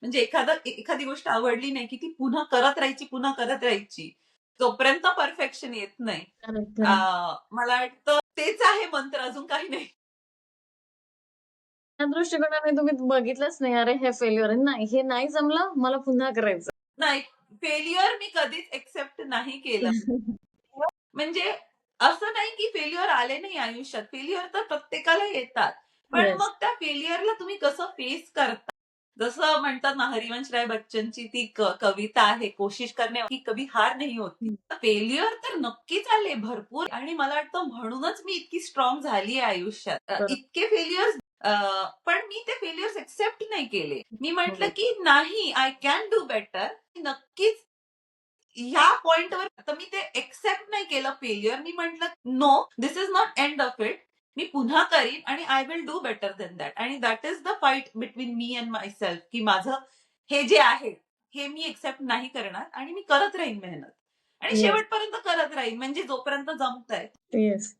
म्हणजे एखादी गोष्ट आवडली नाही की ती पुन्हा करत राहायची, पुन्हा करत राहायची. जोपर्यंत परफेक्शन येत नाही. Correct, correct. मला वाटतं तेच आहे मंत्र, अजून काही नाही. त्या दृष्टिकोनाने तुम्ही बघितलंच नाही, अरे हे फेल्युअर आहे. नाही, हे नाही जमलं, मला पुन्हा करायचं. नाही, फेल्युअर मी कधीच एक्सेप्ट नाही केलं. म्हणजे असं नाही की फेल्युअर आले नाही आयुष्यात. फेल्युअर तर प्रत्येकाला येतात. पण येस. मग त्या फेल्युअरला तुम्ही कसं फेस करता? जसं म्हणतात ना, हरिवंश राय बच्चनची ती कविता आहे, कोशिश करणे की कभी हार नहीं होती. फेल्युअर तर नक्कीच आले भरपूर, आणि मला वाटतं म्हणूनच मी इतकी स्ट्रॉंग झाली आहे आयुष्यात. बरोबर. इतके फेल्युअर्स, पण मी ते फेल्युअर्स एक्सेप्ट नाही केले. मी म्हटलं हो. की नाही, आय कॅन डू बेटर. नक्कीच ह्या पॉइंटवर आता मी ते एक्सेप्ट नाही केलं फेल्युअर. मी म्हटलं no, this is not end of it. मी पुन्हा करीन आणि I will do better than that. आणि that is the fight between me and myself, की माझं हे जे आहे हे मी एक्सेप्ट नाही करणार आणि मी करत राहीन मेहनत. आणि येस, शेवटपर्यंत करत राहीन, म्हणजे जोपर्यंत जमतंय. येस.